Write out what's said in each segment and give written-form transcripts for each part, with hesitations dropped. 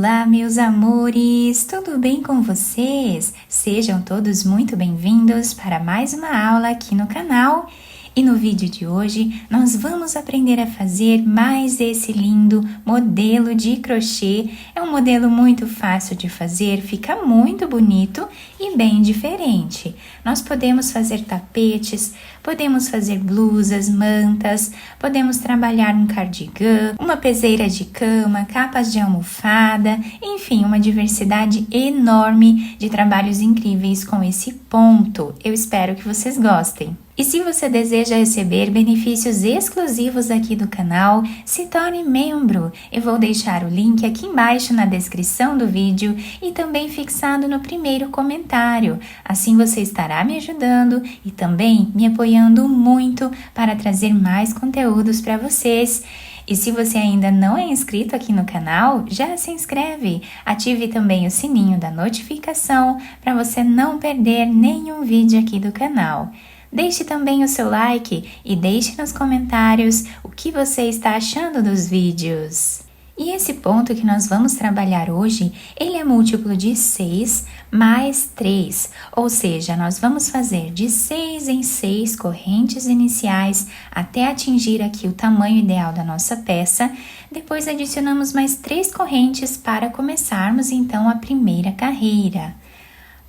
Olá, meus amores! Tudo bem com vocês? Sejam todos muito bem-vindos para mais uma aula aqui no canal. E no vídeo de hoje, nós vamos aprender a fazer mais esse lindo modelo de crochê. É um modelo muito fácil de fazer, fica muito bonito e bem diferente. Nós podemos fazer tapetes, podemos fazer blusas, mantas, podemos trabalhar um cardigan, uma peseira de cama, capas de almofada, enfim, uma diversidade enorme de trabalhos incríveis com esse ponto. Eu espero que vocês gostem. E se você deseja receber benefícios exclusivos aqui do canal, se torne membro. Eu vou deixar o link aqui embaixo na descrição do vídeo e também fixado no primeiro comentário. Assim você estará me ajudando e também me apoiando muito para trazer mais conteúdos para vocês. E se você ainda não é inscrito aqui no canal, já se inscreve. Ative também o sininho da notificação para você não perder nenhum vídeo aqui do canal. Deixe também o seu like e deixe nos comentários o que você está achando dos vídeos. E esse ponto que nós vamos trabalhar hoje, ele é múltiplo de 6 mais 3, ou seja, nós vamos fazer de 6 em 6 correntes iniciais até atingir aqui o tamanho ideal da nossa peça. Depois adicionamos mais 3 correntes para começarmos então a primeira carreira.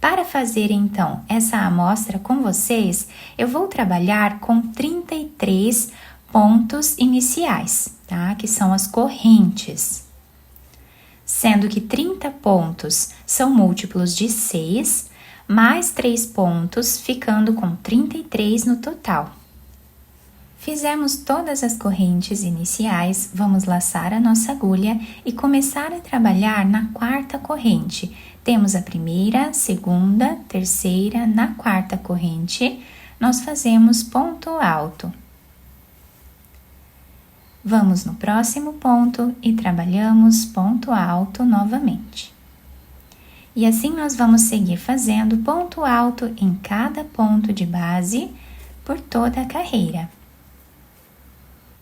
Para fazer, então, essa amostra com vocês, eu vou trabalhar com 33 pontos iniciais, tá? Que são as correntes. Sendo que 30 pontos são múltiplos de 6, mais 3 pontos, ficando com 33 no total. Fizemos todas as correntes iniciais, vamos laçar a nossa agulha e começar a trabalhar na quarta corrente. Temos a primeira, segunda, terceira, na quarta corrente, nós fazemos ponto alto. Vamos no próximo ponto e trabalhamos ponto alto novamente. E assim nós vamos seguir fazendo ponto alto em cada ponto de base por toda a carreira.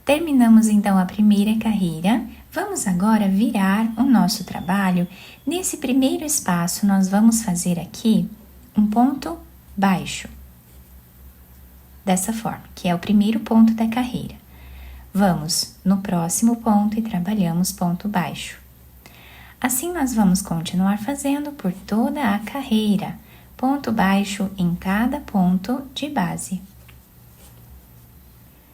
Terminamos então a primeira carreira. Vamos agora virar o nosso trabalho. Nesse primeiro espaço, nós vamos fazer aqui um ponto baixo. Dessa forma, que é o primeiro ponto da carreira. Vamos no próximo ponto e trabalhamos ponto baixo. Assim, nós vamos continuar fazendo por toda a carreira. Ponto baixo em cada ponto de base.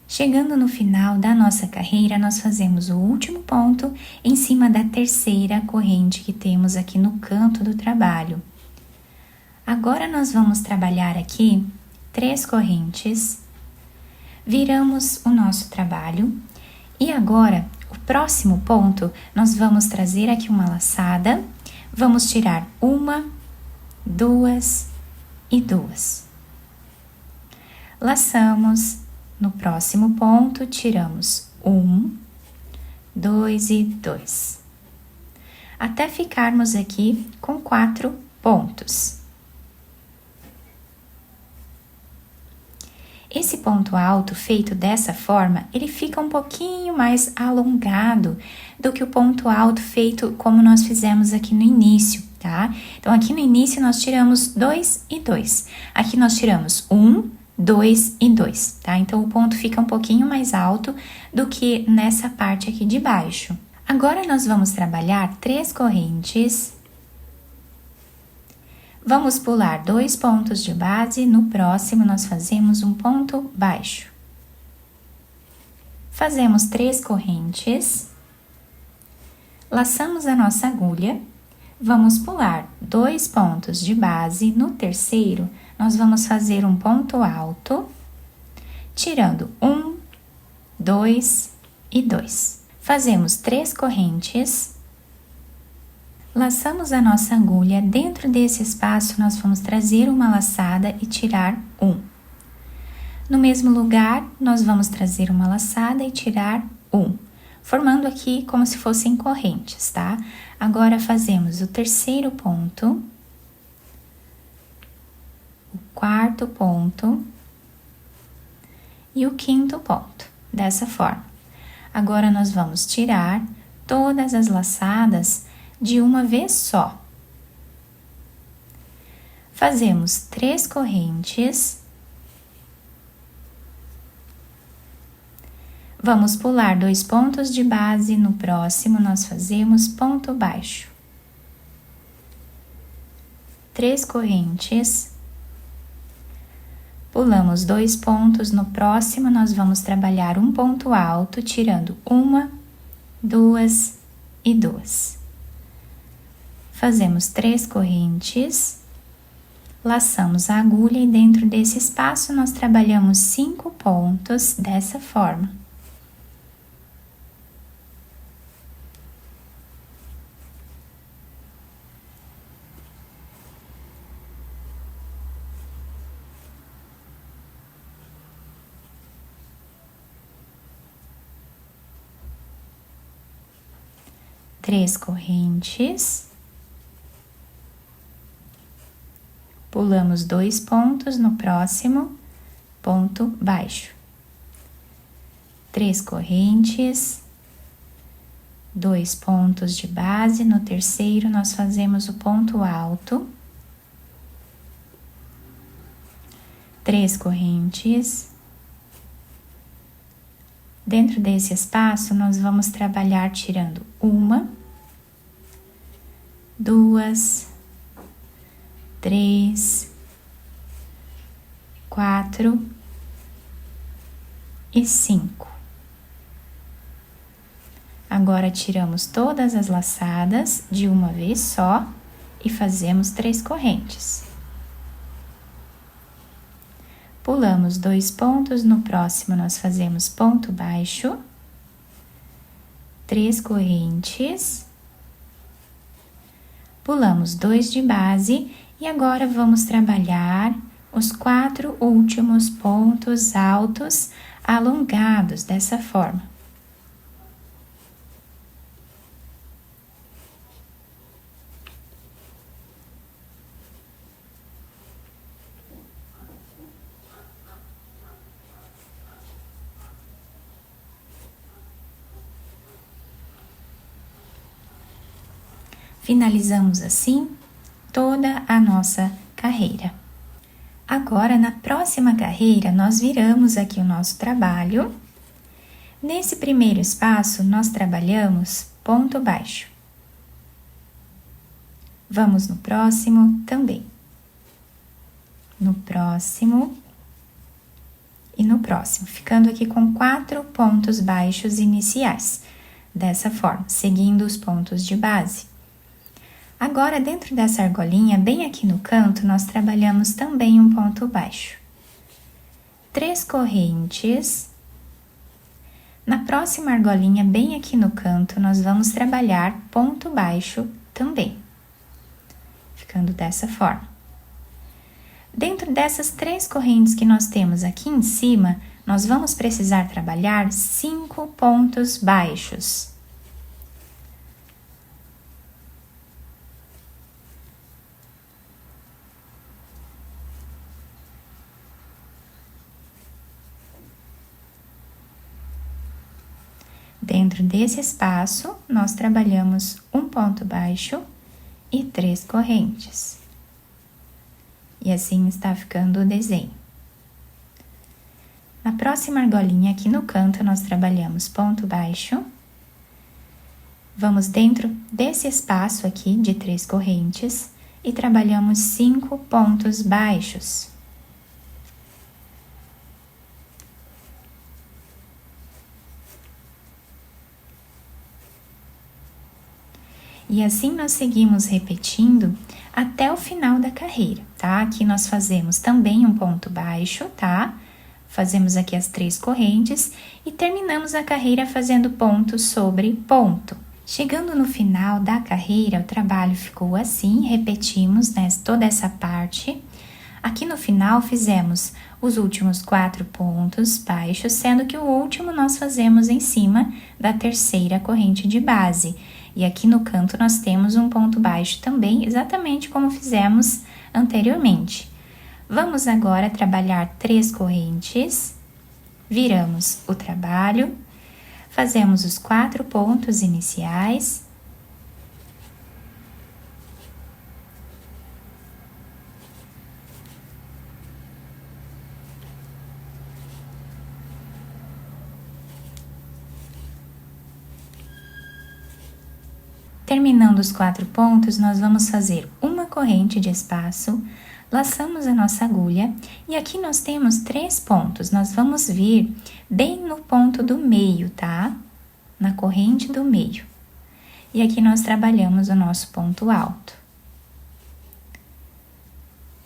Chegando no final da nossa carreira, nós fazemos o último ponto em cima da terceira corrente que temos aqui no canto do trabalho. Agora, nós vamos trabalhar aqui 3 correntes, viramos o nosso trabalho e agora, o próximo ponto, nós vamos trazer aqui uma laçada, vamos tirar 1, 2 e 2. Laçamos. No próximo ponto, tiramos 1, 2 e 2. Até ficarmos aqui com 4 pontos. Esse ponto alto feito dessa forma, ele fica um pouquinho mais alongado do que o ponto alto feito como nós fizemos aqui no início, tá? Então, aqui no início nós tiramos 2 e 2. Aqui nós tiramos 1, 2 e 2, tá? Então, o ponto fica um pouquinho mais alto do que nessa parte aqui de baixo. Agora, nós vamos trabalhar 3 correntes. Vamos pular 2 pontos de base, no próximo nós fazemos um ponto baixo. Fazemos 3 correntes. Laçamos a nossa agulha. Vamos pular 2 pontos de base, no terceiro, nós vamos fazer um ponto alto, tirando 1, 2 e 2. Fazemos 3 correntes, laçamos a nossa agulha, dentro desse espaço nós vamos trazer uma laçada e tirar 1. No mesmo lugar, nós vamos trazer uma laçada e tirar 1. Formando aqui como se fossem correntes, tá? Agora, fazemos o terceiro ponto, o quarto ponto e o quinto ponto, dessa forma. Agora, nós vamos tirar todas as laçadas de uma vez só. Fazemos 3 correntes. Vamos pular 2 pontos de base, no próximo nós fazemos ponto baixo. 3 correntes. Pulamos 2 pontos, no próximo nós vamos trabalhar um ponto alto, tirando 1, 2 e 2. Fazemos 3 correntes. Laçamos a agulha e dentro desse espaço nós trabalhamos 5 pontos dessa forma. Três correntes. Pulamos 2 pontos, no próximo, ponto baixo. 3 correntes, 2 pontos de base, no terceiro nós fazemos o ponto alto. 3 correntes. Dentro desse espaço, nós vamos trabalhar tirando 1, 2, 3, 4 e 5. Agora, tiramos todas as laçadas de uma vez só e fazemos 3 correntes. Pulamos 2 pontos, no próximo nós fazemos ponto baixo, 3 correntes, pulamos 2 de base e agora vamos trabalhar os 4 últimos pontos altos alongados dessa forma. Finalizamos assim toda a nossa carreira. Agora, na próxima carreira, nós viramos aqui o nosso trabalho. Nesse primeiro espaço, nós trabalhamos ponto baixo. Vamos no próximo também. No próximo e no próximo, ficando aqui com 4 pontos baixos iniciais, dessa forma, seguindo os pontos de base. Agora, dentro dessa argolinha, bem aqui no canto, nós trabalhamos também um ponto baixo. 3 correntes. Na próxima argolinha, bem aqui no canto, nós vamos trabalhar ponto baixo também, ficando dessa forma. Dentro dessas 3 correntes que nós temos aqui em cima, nós vamos precisar trabalhar 5 pontos baixos. Dentro desse espaço, nós trabalhamos um ponto baixo e 3 correntes. E assim está ficando o desenho. Na próxima argolinha, aqui no canto, nós trabalhamos ponto baixo. Vamos dentro desse espaço aqui de 3 correntes e trabalhamos 5 pontos baixos. E assim nós seguimos repetindo até o final da carreira, tá? Aqui nós fazemos também um ponto baixo, tá? Fazemos aqui as 3 correntes e terminamos a carreira fazendo ponto sobre ponto. Chegando no final da carreira, o trabalho ficou assim, repetimos, né, toda essa parte. Aqui no final fizemos os últimos 4 pontos baixos, sendo que o último nós fazemos em cima da terceira corrente de base. E aqui no canto nós temos um ponto baixo também, exatamente como fizemos anteriormente. Vamos agora trabalhar 3 correntes, viramos o trabalho, fazemos os 4 pontos iniciais, Terminando os 4 pontos, nós vamos fazer uma corrente de espaço, laçamos a nossa agulha e aqui nós temos 3 pontos. Nós vamos vir bem no ponto do meio, tá? Na corrente do meio. E aqui nós trabalhamos o nosso ponto alto.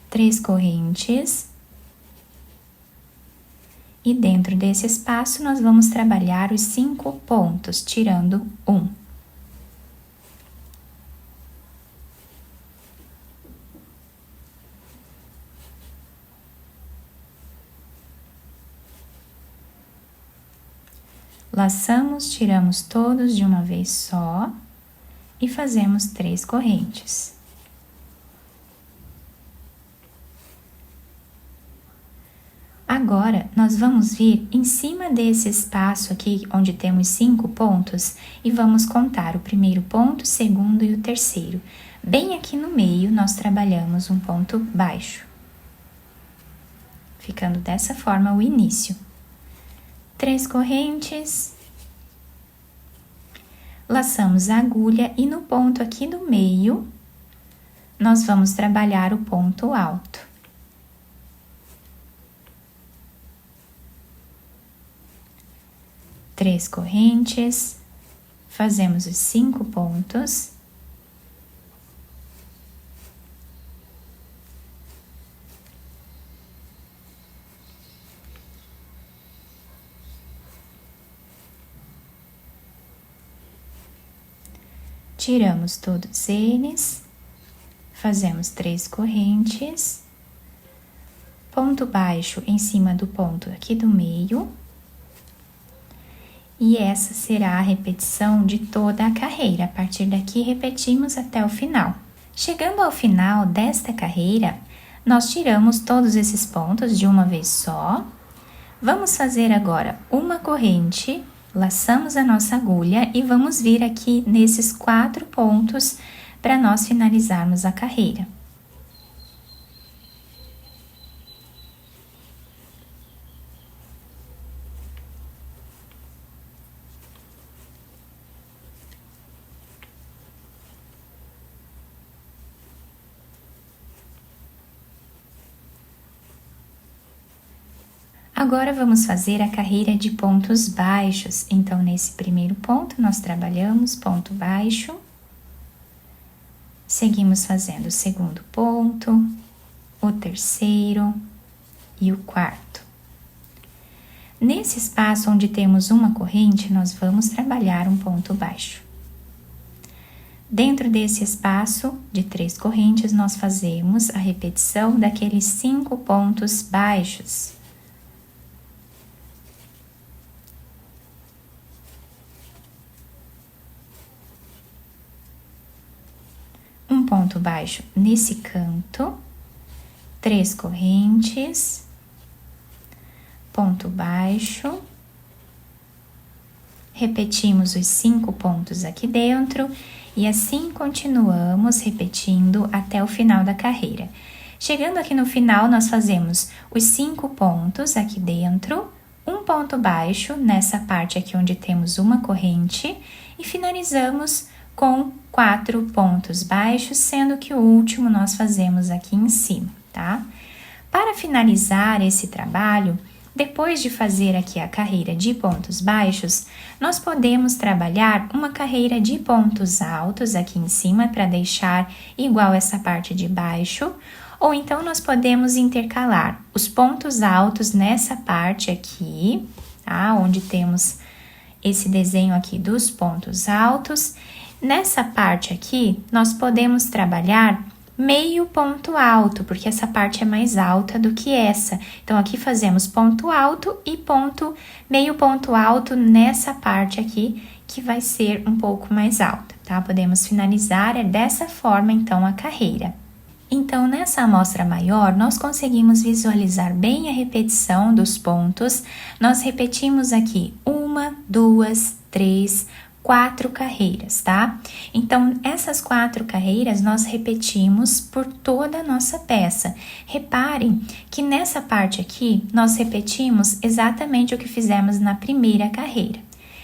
3 correntes. E dentro desse espaço, nós vamos trabalhar os 5 pontos, tirando 1. Laçamos, tiramos todos de uma vez só e fazemos 3 correntes. Agora, nós vamos vir em cima desse espaço aqui, onde temos 5 pontos, e vamos contar o primeiro ponto, o segundo e o terceiro. Bem aqui no meio, nós trabalhamos um ponto baixo, ficando dessa forma o início. 3 correntes, laçamos a agulha e no ponto aqui do meio, nós vamos trabalhar o ponto alto. 3 correntes, fazemos os 5 pontos. Tiramos todos eles, fazemos 3 correntes, ponto baixo em cima do ponto aqui do meio, e essa será a repetição de toda a carreira. A partir daqui, repetimos até o final. Chegando ao final desta carreira, nós tiramos todos esses pontos de uma vez só. Vamos fazer agora uma corrente, laçamos a nossa agulha e vamos vir aqui nesses 4 pontos para nós finalizarmos a carreira. Agora, vamos fazer a carreira de pontos baixos. Então, nesse primeiro ponto, nós trabalhamos ponto baixo. Seguimos fazendo o segundo ponto, o terceiro e o quarto. Nesse espaço onde temos uma corrente, nós vamos trabalhar um ponto baixo. Dentro desse espaço de 3 correntes, nós fazemos a repetição daqueles 5 pontos baixos. Um ponto baixo nesse canto, 3 correntes, ponto baixo, repetimos os 5 pontos aqui dentro e assim continuamos repetindo até o final da carreira. Chegando aqui no final, nós fazemos os 5 pontos aqui dentro, um ponto baixo nessa parte aqui onde temos uma corrente e finalizamos com 4 pontos baixos, sendo que o último nós fazemos aqui em cima, tá? Para finalizar esse trabalho, depois de fazer aqui a carreira de pontos baixos, nós podemos trabalhar uma carreira de pontos altos aqui em cima para deixar igual essa parte de baixo, ou então nós podemos intercalar os pontos altos nessa parte aqui, tá? Onde temos esse desenho aqui dos pontos altos. Nessa parte aqui, nós podemos trabalhar meio ponto alto, porque essa parte é mais alta do que essa. Então, aqui fazemos ponto alto e meio ponto alto nessa parte aqui, que vai ser um pouco mais alta, tá? Podemos finalizar dessa forma, então, a carreira. Então, nessa amostra maior, nós conseguimos visualizar bem a repetição dos pontos. Nós repetimos aqui 1, 2, 3, 4 carreiras, tá? Então, essas 4 carreiras nós repetimos por toda a nossa peça. Reparem que nessa parte aqui, nós repetimos exatamente o que fizemos na primeira carreira.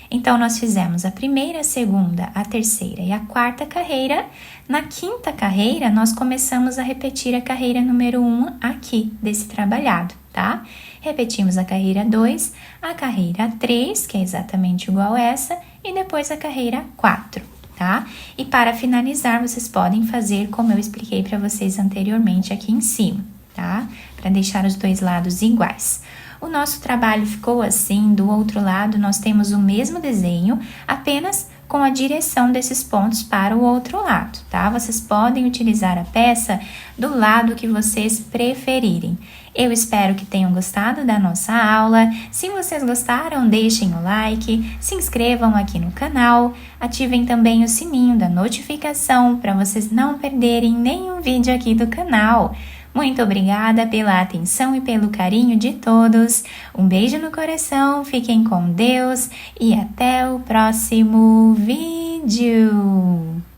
Então, nós fizemos a primeira, a segunda, a terceira e a quarta carreira. Na quinta carreira, nós começamos a repetir a carreira número 1 aqui, desse trabalhado, tá? Repetimos a carreira 2, a carreira 3, que é exatamente igual a essa, e depois a carreira 4, tá? E para finalizar, vocês podem fazer como eu expliquei para vocês anteriormente aqui em cima, tá? Para deixar os dois lados iguais. O nosso trabalho ficou assim, do outro lado nós temos o mesmo desenho, apenas com a direção desses pontos para o outro lado, tá? Vocês podem utilizar a peça do lado que vocês preferirem. Eu espero que tenham gostado da nossa aula. Se vocês gostaram, deixem o like, se inscrevam aqui no canal, ativem também o sininho da notificação para vocês não perderem nenhum vídeo aqui do canal. Muito obrigada pela atenção e pelo carinho de todos. Um beijo no coração, fiquem com Deus e até o próximo vídeo.